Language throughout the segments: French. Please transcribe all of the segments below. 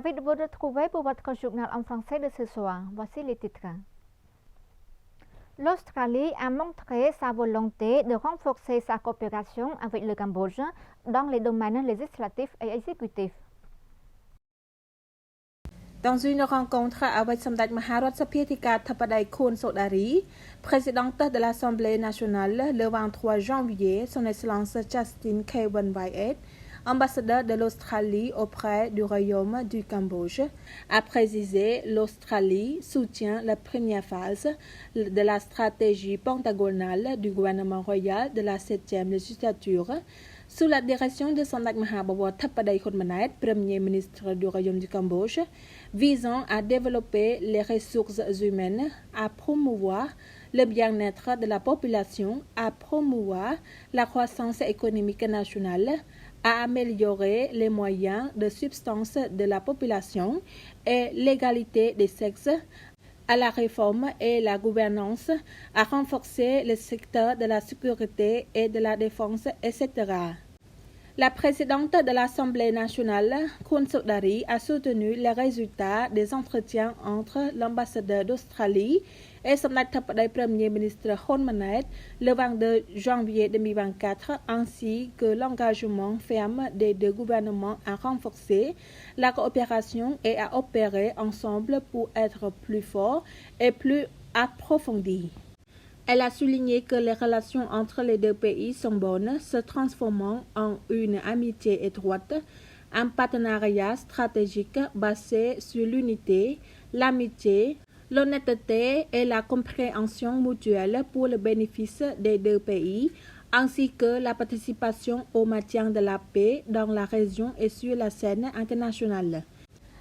Ravi de vous retrouver pour votre journal en français de ce soir. Voici les titres. L'Australie a montré sa volonté de renforcer sa coopération avec le Cambodge dans les domaines législatifs et exécutifs. Dans une rencontre avec Samdech Maharat Sapietika Thapadai Khun Sodari, présidente de l'Assemblée nationale, le 23 janvier, son Excellence Justin Kevin Wyatt, ambassadeur de l'Australie auprès du Royaume du Cambodge, a précisé l'Australie soutient la première phase de la stratégie pentagonale du gouvernement royal de la 7e législature sous la direction de Samdech Mahabawat Thapadai Khun Manet, Premier ministre du Royaume du Cambodge, visant à développer les ressources humaines, à promouvoir le bien-être de la population, à promouvoir la croissance économique nationale, à améliorer les moyens de subsistance de la population et l'égalité des sexes, à la réforme et la gouvernance, à renforcer le secteur de la sécurité et de la défense, etc. La présidente de l'Assemblée nationale, Khun Sodari, a soutenu les résultats des entretiens entre l'ambassadeur d'Australie et son Premier ministre Hun Manet le 22 janvier 2024, ainsi que l'engagement ferme des deux gouvernements à renforcer la coopération et à opérer ensemble pour être plus forts et plus approfondis. Elle a souligné que les relations entre les deux pays sont bonnes, se transformant en une amitié étroite, un partenariat stratégique basé sur l'unité, l'amitié, l'honnêteté et la compréhension mutuelle pour le bénéfice des deux pays, ainsi que la participation au maintien de la paix dans la région et sur la scène internationale.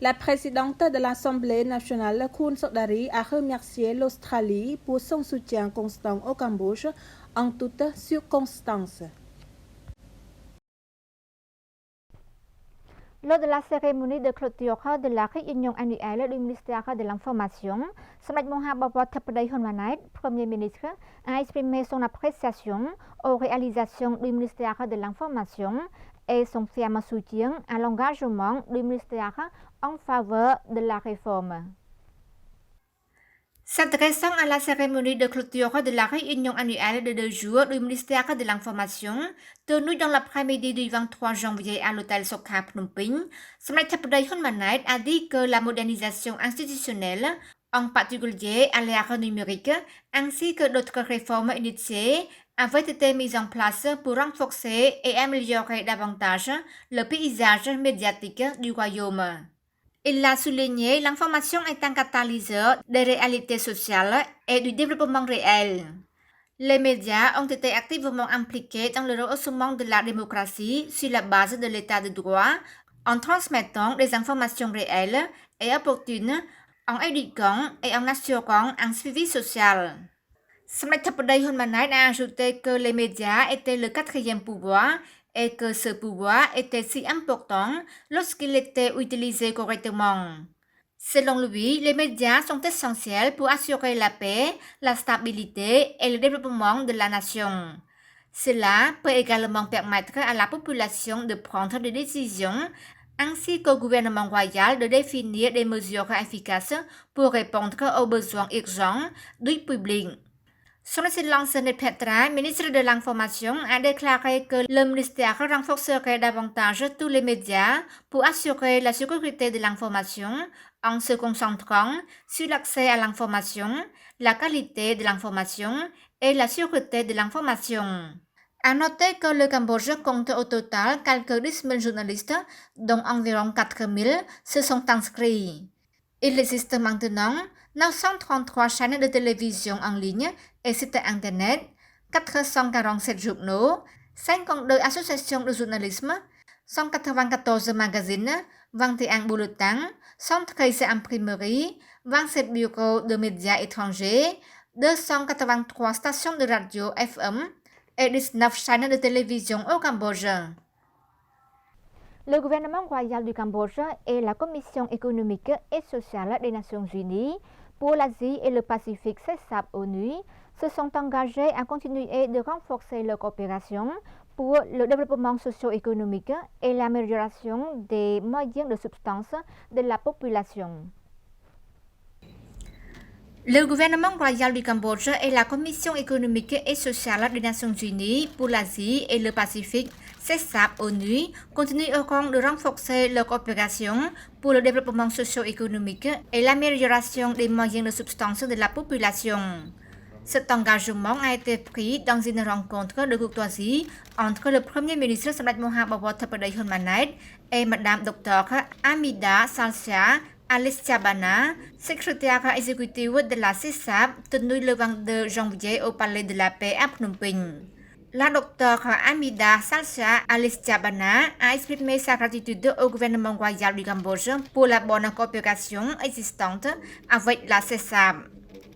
La présidente de l'Assemblée nationale, Khun Sodari, a remercié l'Australie pour son soutien constant au Cambodge en toutes circonstances. Lors de la cérémonie de clôture de la réunion annuelle du ministère de l'Information, Samdech Mahabawat Thapadai Khun Manet, Premier ministre, a exprimé son appréciation aux réalisations du ministère de l'Information et son ferme soutien à l'engagement du ministère en faveur de la réforme. S'adressant à la cérémonie de clôture de la réunion annuelle de 2 jours du ministère de l'Information, tenue dans l'après-midi du 23 janvier à l'hôtel Sokha Phnom Penh, Samdech Thapadai Khun Manet a dit que la modernisation institutionnelle, en particulier à l'ère numérique, ainsi que d'autres réformes initiées, avaient été mises en place pour renforcer et améliorer davantage le paysage médiatique du royaume. Il a souligné l'information est un catalyseur des réalités sociales et du développement réel. Les médias ont été activement impliqués dans le rehaussement de la démocratie sur la base de l'état de droit, en transmettant des informations réelles et opportunes, en éduquant et en assurant un suivi social. Samdech Thapadai Khun Manet a ajouté que les médias étaient le quatrième pouvoir et que ce pouvoir était si important lorsqu'il était utilisé correctement. Selon lui, les médias sont essentiels pour assurer la paix, la stabilité et le développement de la nation. Cela peut également permettre à la population de prendre des décisions ainsi qu'au gouvernement royal de définir des mesures efficaces pour répondre aux besoins urgents du public. Son Excellence Ned Petra, ministre de l'Information, a déclaré que le ministère renforcerait davantage tous les médias pour assurer la sécurité de l'information en se concentrant sur l'accès à l'information, la qualité de l'information et la sûreté de l'information. À noter que le Cambodge compte au total quelques 10 000 journalistes, dont environ 4 000 se sont inscrits. Il existe maintenant 933 chaînes de télévision en ligne et sites internet, 447 journaux, 52 associations de journalisme, 194 magazines, 21 bulletins, 113 imprimeries, 27 bureaux de médias étrangers, 283 stations de radio FM et 19 chaînes de télévision au Cambodge. Le gouvernement royal du Cambodge et la Commission économique et sociale des Nations Unies pour l'Asie et le Pacifique CESAP-ONU se sont engagés à continuer de renforcer leur coopération pour le développement socio-économique et l'amélioration des moyens de subsistance de la population. Le gouvernement royal du Cambodge et la Commission économique et sociale des Nations Unies pour l'Asie et le Pacifique, CESAP-ONU, continuent au compte de renforcer leur coopération pour le développement socio-économique et l'amélioration des moyens de subsistance de la population. Cet engagement a été pris dans une rencontre de courtoisie entre le Premier ministre Samdech Mahabawar Theppaday Hun Manet et Madame Dr Amida Salsia Alisjabana, secrétaire exécutive de la CESAP, tenue le 22 janvier au Palais de la Paix à Phnom Penh. La docteure Amida Salsia Alisjabana a exprimé sa gratitude au gouvernement royal du Cambodge pour la bonne coopération existante avec la CESAP.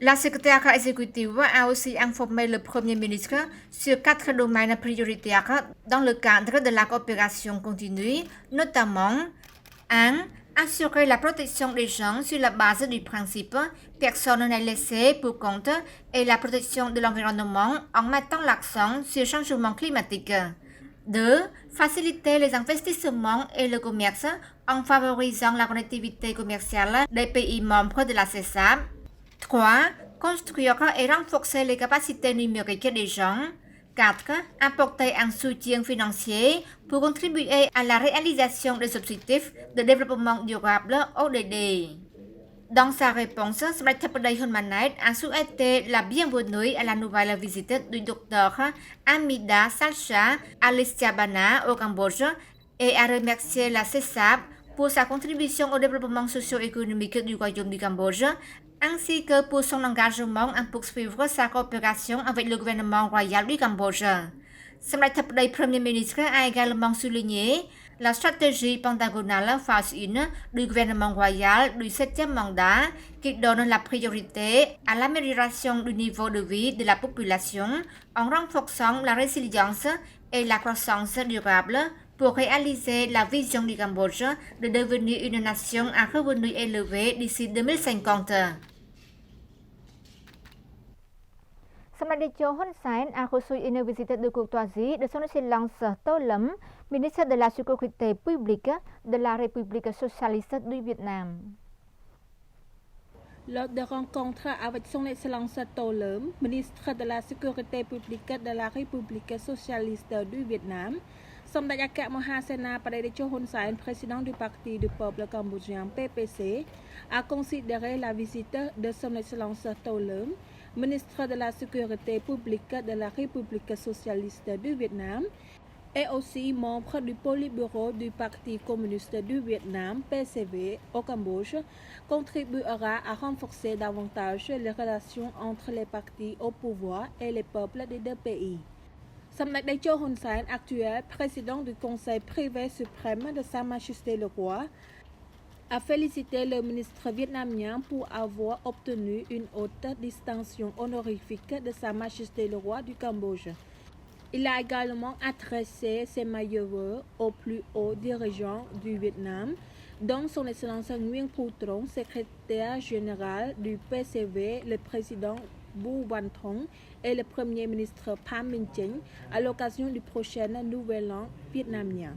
La secrétaire exécutive a aussi informé le Premier ministre sur 4 domaines prioritaires dans le cadre de la coopération continue, notamment 1. Assurer la protection des gens sur la base du principe personne n'est laissé pour compte et la protection de l'environnement en mettant l'accent sur le changement climatique. 2. Faciliter les investissements et le commerce en favorisant la connectivité commerciale des pays membres de la CESAP. 3. Construire et renforcer les capacités numériques des gens. 4. Apporter un soutien financier pour contribuer à la réalisation des objectifs de développement durable ODD. Dans sa réponse, Samdech Theppaday Hun Manet a souhaité la bienvenue à la nouvelle visite du docteur Amida Salsia Alisjabana au Cambodge et a remercié la CESAP pour sa contribution au développement socio-économique du Royaume du Cambodge, ainsi que pour son engagement à poursuivre sa coopération avec le gouvernement royal du Cambodge. Samdech Theppaday Premier ministre a également souligné la stratégie pentagonale phase 1 du gouvernement royal du 7e mandat qui donne la priorité à l'amélioration du niveau de vie de la population en renforçant la résilience et la croissance durable pour réaliser la vision du Cambodge de devenir une nation à revenus élevés d'ici 2050. Samdech Hun Sen a reçu une visite de courtoisie de son Excellence Tô Lâm, ministre de la Sécurité publique de la République socialiste du Vietnam. Lors de rencontres avec son Excellence Tô Lâm, ministre de la Sécurité publique de la République socialiste du Vietnam, Samdech Akha Mahasena-Padej Hun Sen, président du Parti du peuple cambodgien PPC, a considéré la visite de son Excellence Tô Lâm, ministre de la Sécurité publique de la République socialiste du Vietnam, et aussi membre du Politburo du Parti communiste du Vietnam, PCV, au Cambodge, contribuera à renforcer davantage les relations entre les partis au pouvoir et les peuples des deux pays. Samdech Hun Sen, actuel président du Conseil privé suprême de Sa Majesté le Roi, a félicité le ministre vietnamien pour avoir obtenu une haute distinction honorifique de Sa Majesté le Roi du Cambodge. Il a également adressé ses meilleurs vœux aux plus hauts dirigeants du Vietnam, dont son Excellence Nguyen Phu Trong, secrétaire général du PCV, le président Bu Van Thong et le Premier ministre Pham Minh Chinh à l'occasion du prochain Nouvel An vietnamien.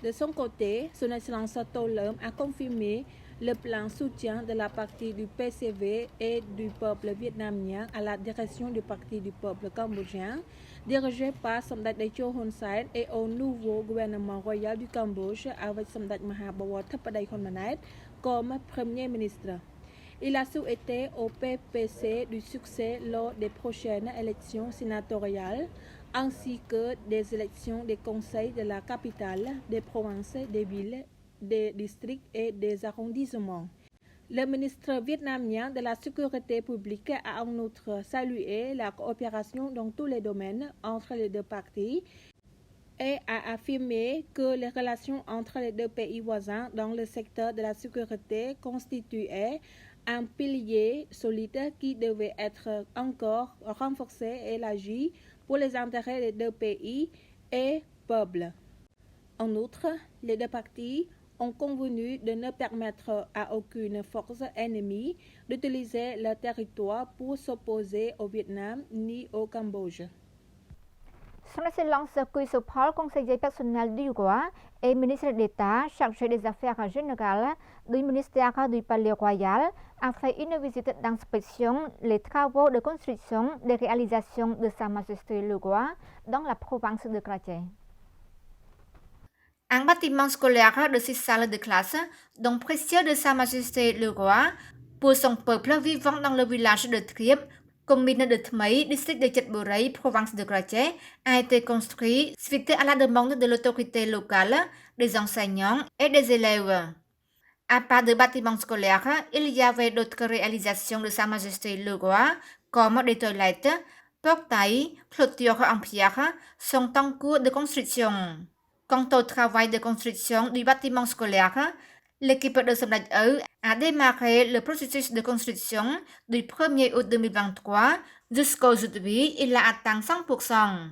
De son côté, son Excellence Tô Lâm a confirmé le plein soutien de la partie du PCV et du peuple vietnamien à la direction du Parti du peuple cambodgien, dirigé par Samdech Hun Sen et au nouveau gouvernement royal du Cambodge avec Samdech Mahabawar Theppaday Hun Manet comme Premier ministre. Il a souhaité au PPC du succès lors des prochaines élections sénatoriales, ainsi que des élections des conseils de la capitale, des provinces, des villes, des districts et des arrondissements. Le ministre vietnamien de la Sécurité publique a en outre salué la coopération dans tous les domaines entre les deux parties et a affirmé que les relations entre les deux pays voisins dans le secteur de la sécurité constituaient un pilier solide qui devait être encore renforcé et élargi pour les intérêts des deux pays et peuples. En outre, les deux parties ont convenu de ne permettre à aucune force ennemie d'utiliser leur territoire pour s'opposer au Vietnam ni au Cambodge. Son Excellence Quy Sopol, conseiller personnel du roi et ministre d'État chargé des Affaires générales du ministère du Palais Royal, a fait une visite d'inspection les travaux de construction des réalisations de Sa Majesté le Roi dans la province de Kraché. Un bâtiment scolaire de 6 salles de classe, dont précieux de Sa Majesté le Roi, pour son peuple vivant dans le village de Triep, commune de Thmei, district de Chetburay, province de Kraché, a été construit suite à la demande de l'autorité locale, des enseignants et des élèves. À part de bâtiments scolaires, il y avait d'autres réalisations de Sa Majesté le Roi, comme des toilettes, portails, clôtures en pierre, sont en cours de construction. Quant au travail de construction du bâtiment scolaire, l'équipe de Sommet a démarré le processus de construction du 1er août 2023 jusqu'aujourd'hui, il a atteint 100%.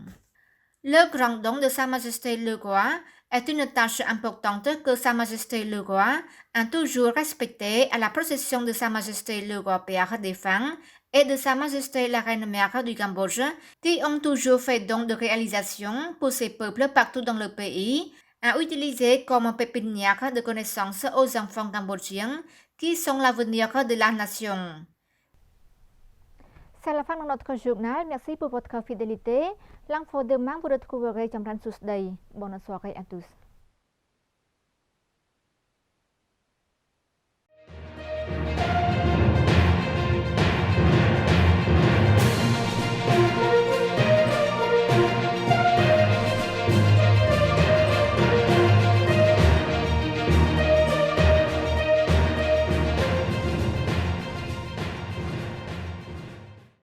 Le grand don de Sa Majesté le Roi est une tâche importante que Sa Majesté le Roi a toujours respectée à la procession de Sa Majesté le Roi Père défunt et de Sa Majesté la Reine Mère du Cambodge, qui ont toujours fait don de réalisation pour ces peuples partout dans le pays, à utiliser comme pépinière de connaissances aux enfants cambodgiens qui sont l'avenir de la nation. C'est la fin de notre journal. Merci pour votre fidélité. L'info demain, vous retrouverez Jamran Susday. Bonne soirée à tous.